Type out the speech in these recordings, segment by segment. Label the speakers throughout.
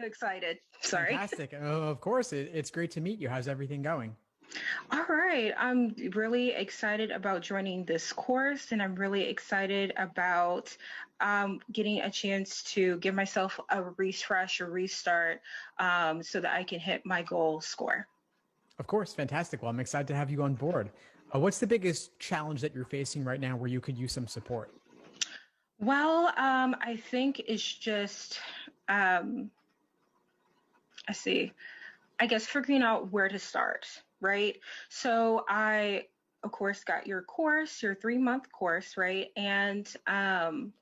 Speaker 1: so excited. Sorry.
Speaker 2: Fantastic. Of course, it's great to meet you. How's everything going?
Speaker 1: All right. I'm really excited about joining this course, and I'm really excited about getting a chance to give myself a refresh or restart so that I can hit my goal score.
Speaker 2: Of course, fantastic. Well, I'm excited to have you on board. What's the biggest challenge that you're facing right now where you could use some support?
Speaker 1: Well, I think it's just, um, I see. I guess figuring out where to start, right? So I, of course, got your course, your 3 month course, right? And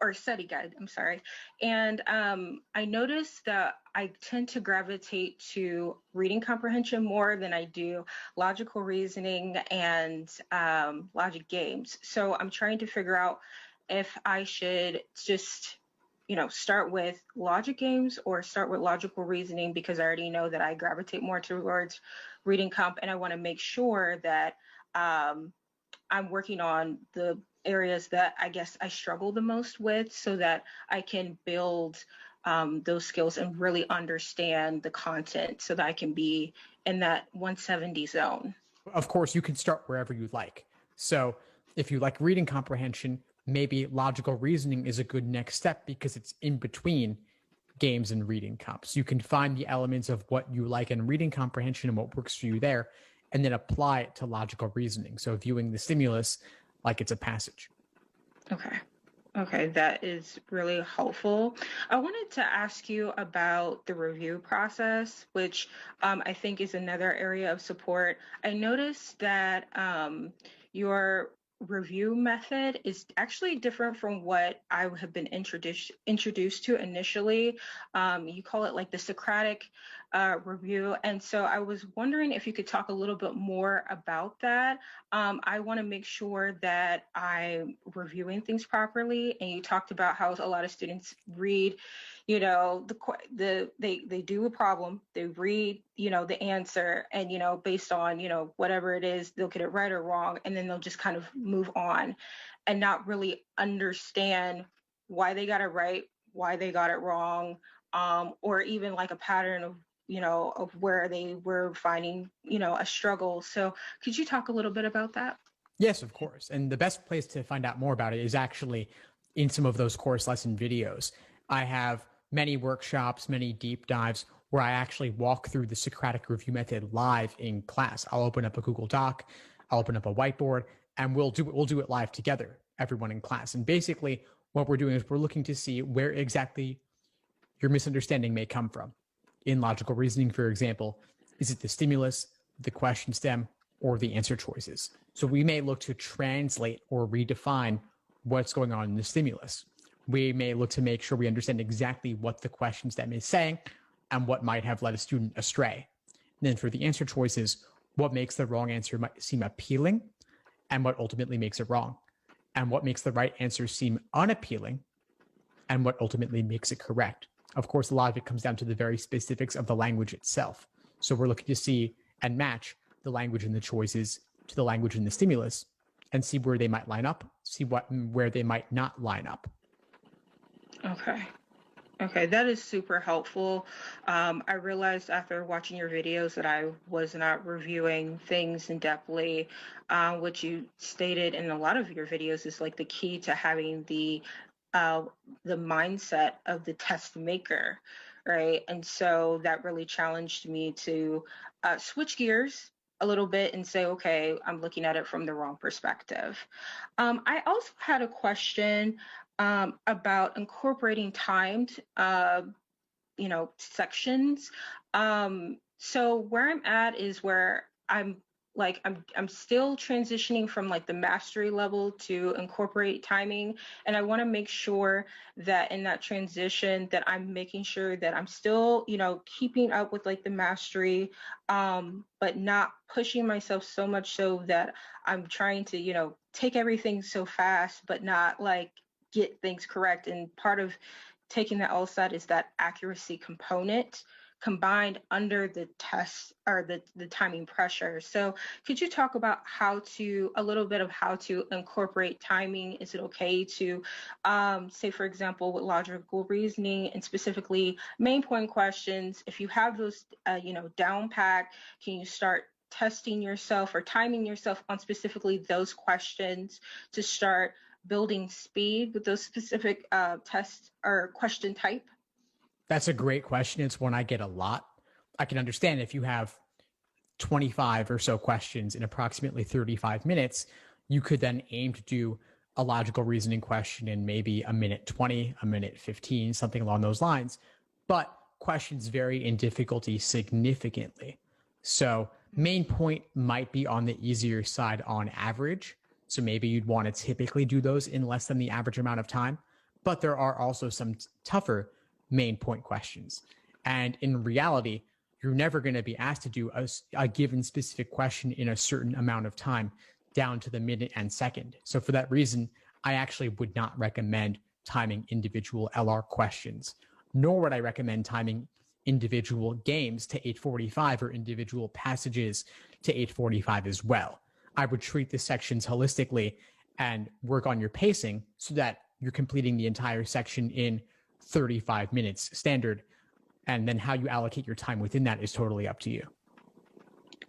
Speaker 1: or study guide, I'm sorry. And I noticed that I tend to gravitate to reading comprehension more than I do logical reasoning and logic games. So I'm trying to figure out if I should just start with logic games or start with logical reasoning because I already know that I gravitate more towards reading comp and I want to make sure that um, I'm working on the areas that I guess I struggle the most with so that I can build those skills and really understand the content so that I can be in that 170 zone.
Speaker 2: Of course, you can start wherever you like. So, if you like reading comprehension, maybe logical reasoning is a good next step because it's in between games and reading comps. You can find the elements of what you like in reading comprehension and what works for you there, and then apply it to logical reasoning. So, viewing the stimulus like it's a passage.
Speaker 1: Okay. Okay, that is really helpful. I wanted to ask you about the review process, which I think is another area of support. I noticed that your review method is actually different from what I have been introduced to initially. You call it like the Socratic review, and so I was wondering if you could talk a little bit more about that. I want to make sure that I'm reviewing things properly. And you talked about how a lot of students read, they do a problem, they read, the answer, and based on whatever it is, they'll get it right or wrong, and then they'll just kind of move on, and not really understand why they got it right, why they got it wrong, or even like a pattern of where they were finding a struggle. So could you talk a little bit about that?
Speaker 2: Yes, of course. And the best place to find out more about it is actually in some of those course lesson videos. I have many workshops, many deep dives where I actually walk through the Socratic review method live in class. I'll open up a Google Doc, I'll open up a whiteboard, and we'll do it live together, everyone in class. And basically what we're doing is we're looking to see where exactly your misunderstanding may come from. In logical reasoning, for example, is it the stimulus, the question stem, or the answer choices? So we may look to translate or redefine what's going on in the stimulus. We may look to make sure we understand exactly what the question stem is saying and what might have led a student astray. And then for the answer choices, what makes the wrong answer seem appealing and what ultimately makes it wrong, and what makes the right answer seem unappealing and what ultimately makes it correct. Of course, a lot of it comes down to the very specifics of the language itself. So we're looking to see and match the language in the choices to the language in the stimulus and see where they might line up, see where they might not line up.
Speaker 1: Okay. Okay, that is super helpful. I realized after watching your videos that I was not reviewing things in depthly, which you stated in a lot of your videos is like the key to having uh, the mindset of the test maker, right? And so that really challenged me to switch gears a little bit and say, okay, I'm looking at it from the wrong perspective. I also had a question about incorporating timed, sections. So where I'm at is where I'm still transitioning from like the mastery level to incorporate timing, and I want to make sure that in that transition that I'm making sure that I'm still keeping up with like the mastery, but not pushing myself so much so that I'm trying to take everything so fast but not like get things correct. And part of taking the LSAT is that accuracy component combined under the test or the timing pressure. So could you talk about a little bit of how to incorporate timing? Is it okay to, say, for example, with logical reasoning and specifically main point questions, if you have those, down pat, can you start testing yourself or timing yourself on specifically those questions to start building speed with those specific tests or question type?
Speaker 2: That's a great question. It's one I get a lot. I can understand if you have 25 or so questions in approximately 35 minutes, you could then aim to do a logical reasoning question in maybe a minute 20, a minute 15, something along those lines. But questions vary in difficulty significantly. So main point might be on the easier side on average. So maybe you'd want to typically do those in less than the average amount of time. But there are also some tougher main point questions. And in reality, you're never going to be asked to do a given specific question in a certain amount of time down to the minute and second. So for that reason, I actually would not recommend timing individual LR questions, nor would I recommend timing individual games to 8:45 or individual passages to 8:45 as well. I would treat the sections holistically and work on your pacing so that you're completing the entire section in 35 minutes standard. And then how you allocate your time within that is totally up to you.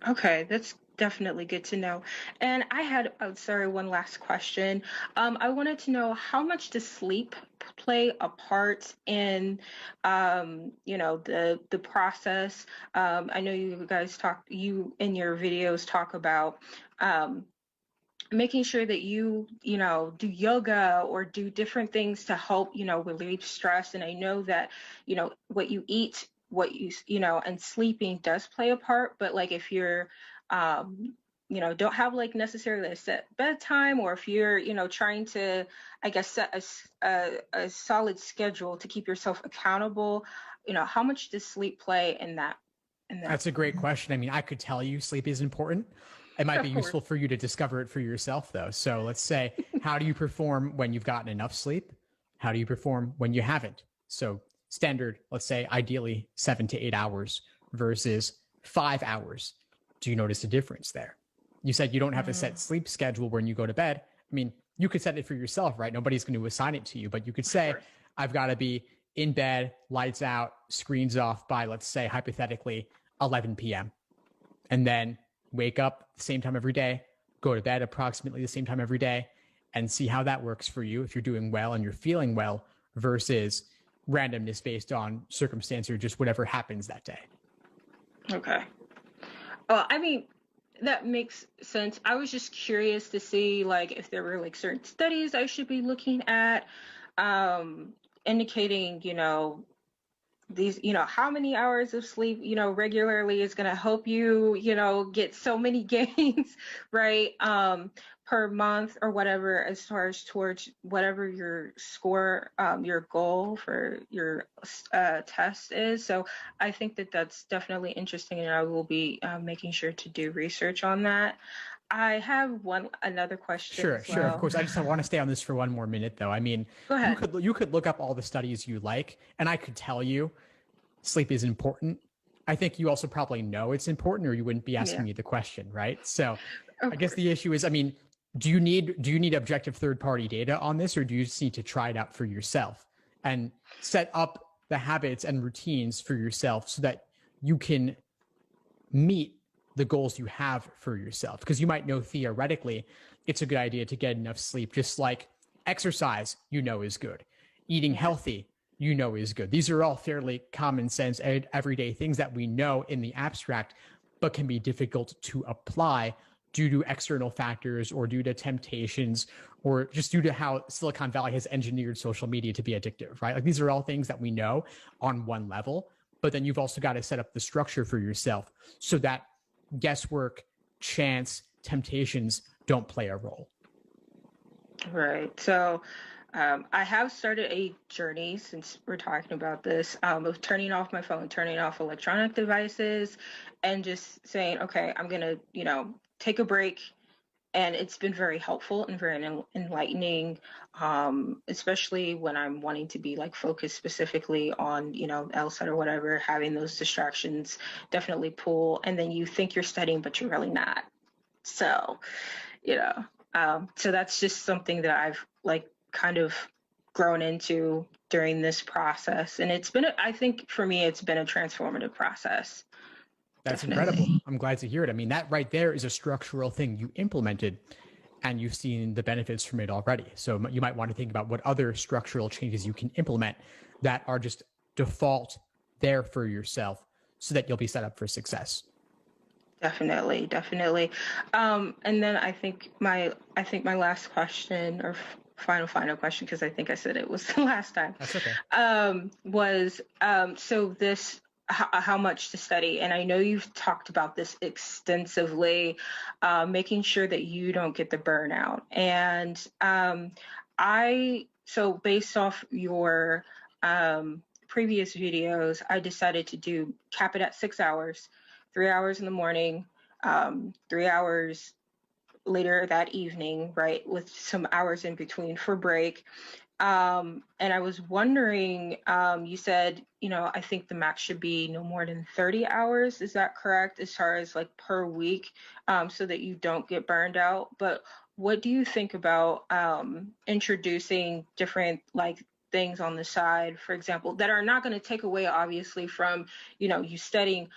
Speaker 1: Okay, that's definitely good to know. And I had, sorry, one last question. I wanted to know, how much does sleep play a part in, the process? I know you in your videos talk about making sure that you do yoga or do different things to help, relieve stress. And I know that, what you eat, and sleeping does play a part. But like if you're, don't have like necessarily a set bedtime, or if you're, trying to, I guess, set a solid schedule to keep yourself accountable, how much does sleep play in that?
Speaker 2: That's a great question. I mean, I could tell you sleep is important. It might be
Speaker 1: Of course.
Speaker 2: useful for you to discover it for yourself, though. So let's say, how do you perform when you've gotten enough sleep? How do you perform when you haven't? So standard, let's say, ideally 7 to 8 hours versus 5 hours. Do you notice a difference there? You said you don't have a set sleep schedule when you go to bed. I mean, you could set it for yourself, right? Nobody's going to assign it to you, but you could say, I've got to be in bed, lights out, screens off by, let's say, hypothetically, 11 p.m. And then wake up the same time every day, go to bed approximately the same time every day, and see how that works for you if you're doing well and you're feeling well versus randomness based on circumstance or just whatever happens that day.
Speaker 1: Okay. Well, I mean, that makes sense. I was just curious to see like if there were like certain studies I should be looking at, indicating, these, how many hours of sleep, regularly is going to help you, get so many gains, right? Per month or whatever, as far as towards whatever your score, your goal for your test is. So I think that that's definitely interesting, and I will be making sure to do research on that. I have another question.
Speaker 2: Sure,
Speaker 1: as
Speaker 2: sure.
Speaker 1: well.
Speaker 2: Of course. I just want to stay on this for one more minute, though. I mean,
Speaker 1: Go ahead.
Speaker 2: you could look up all the studies you like, and I could tell you sleep is important. I think you also probably know it's important, or you wouldn't be asking me the question, right? So, I guess the issue is, I mean, do you need objective third-party data on this, or do you just need to try it out for yourself and set up the habits and routines for yourself so that you can meet the goals you have for yourself? Because you might know theoretically it's a good idea to get enough sleep, just like exercise, is good. Eating healthy, is good. These are all fairly common sense, everyday things that we know in the abstract, but can be difficult to apply due to external factors or due to temptations or just due to how Silicon Valley has engineered social media to be addictive, right? Like these are all things that we know on one level, but then you've also got to set up the structure for yourself so that guesswork, chance, temptations don't play a role.
Speaker 1: Right. So I have started a journey, since we're talking about this, of turning off my phone, turning off electronic devices, and just saying, okay, I'm going to, take a break and it's been very helpful and very enlightening, especially when I'm wanting to be like focused specifically on, LSAT or whatever, having those distractions definitely pull. And then you think you're studying, but you're really not. So, so that's just something that I've like kind of grown into during this process. And I think for me, it's been a transformative process.
Speaker 2: That's
Speaker 1: Definitely.
Speaker 2: incredible. I'm glad to hear it. I mean, that right there is a structural thing you implemented and you've seen the benefits from it already. So you might want to think about what other structural changes you can implement that are just default there for yourself so that you'll be set up for success.
Speaker 1: Definitely. And then I think my last question, or final question, because I think I said it was the last time.
Speaker 2: That's okay.
Speaker 1: Was so this how much to study, and I know you've talked about this extensively, making sure that you don't get the burnout. And so based off your previous videos, I decided to cap it at 6 hours. 3 hours in the morning, 3 hours later that evening, right, with some hours in between for break. And I was wondering, you said, I think the max should be no more than 30 hours. Is that correct, as far as like per week, so that you don't get burned out? But what do you think about introducing different like things on the side, for example, that are not going to take away obviously from, you studying,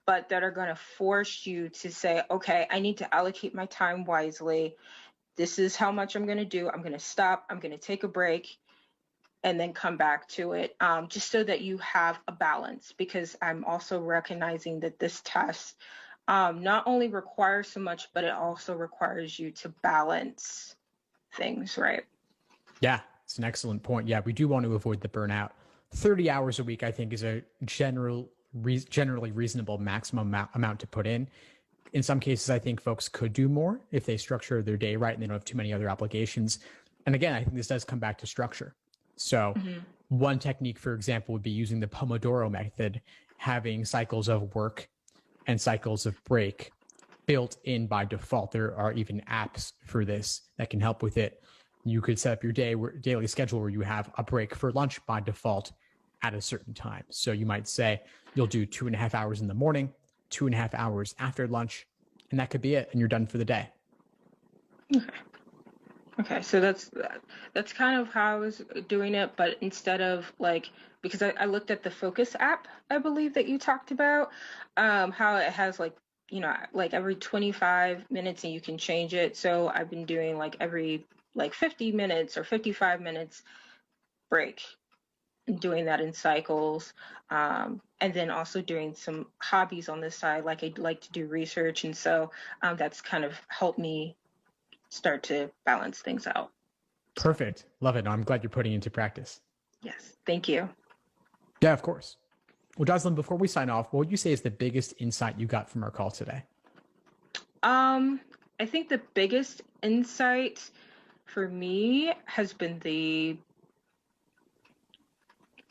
Speaker 1: but that are going to force you to say, okay, I need to allocate my time wisely. This is how much I'm going to do. I'm going to stop. I'm going to take a break and then come back to it, just so that you have a balance. Because I'm also recognizing that this test not only requires so much, but it also requires you to balance things, right?
Speaker 2: Yeah, it's an excellent point. Yeah, we do want to avoid the burnout. 30 hours a week, I think, is a generally reasonable maximum amount to put in. In some cases, I think folks could do more if they structure their day right and they don't have too many other obligations. And again, I think this does come back to structure. So one technique, for example, would be using the Pomodoro method, having cycles of work and cycles of break built in by default. There are even apps for this that can help with it. You could set up your daily schedule where you have a break for lunch by default at a certain time. So you might say you'll do 2.5 hours in the morning, 2.5 hours after lunch, and that could be it, and you're done for the day.
Speaker 1: Okay, so that's kind of how I was doing it, but instead of like, because I looked at the Focus app, I believe that you talked about, how it has like, like every 25 minutes and you can change it. So I've been doing like every like 50 minutes or 55 minutes break, and doing that in cycles. And then also doing some hobbies on the side, like I'd like to do research. And so that's kind of helped me start to balance things out.
Speaker 2: Perfect. Love it. I'm glad you're putting it into practice.
Speaker 1: Yes. Thank you.
Speaker 2: Yeah, of course. Well, Jocelyn, before we sign off, what would you say is the biggest insight you got from our call today?
Speaker 1: I think the biggest insight for me has been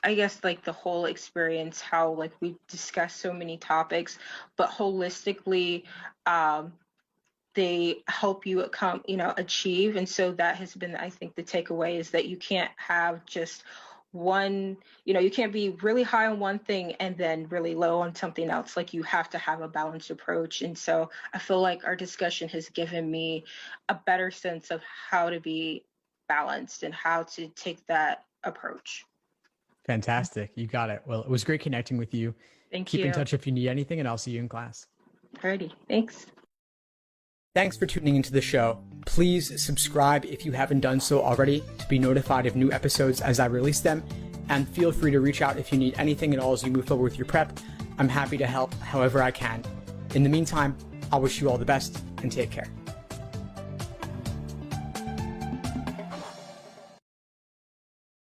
Speaker 1: I guess like the whole experience, how like we discussed so many topics, but holistically, they help you achieve. And so that has been, I think, the takeaway is that you can't have just one, you can't be really high on one thing and then really low on something else. Like you have to have a balanced approach. And so I feel like our discussion has given me a better sense of how to be balanced and how to take that approach.
Speaker 2: Fantastic. You got it. Well, it was great connecting with you. Keep in touch if you need anything, and I'll see you in class.
Speaker 1: Alrighty. Thanks.
Speaker 2: Thanks for tuning into the show. Please subscribe if you haven't done so already to be notified of new episodes as I release them. And feel free to reach out if you need anything at all as you move forward with your prep. I'm happy to help however I can. In the meantime, I'll wish you all the best and take care.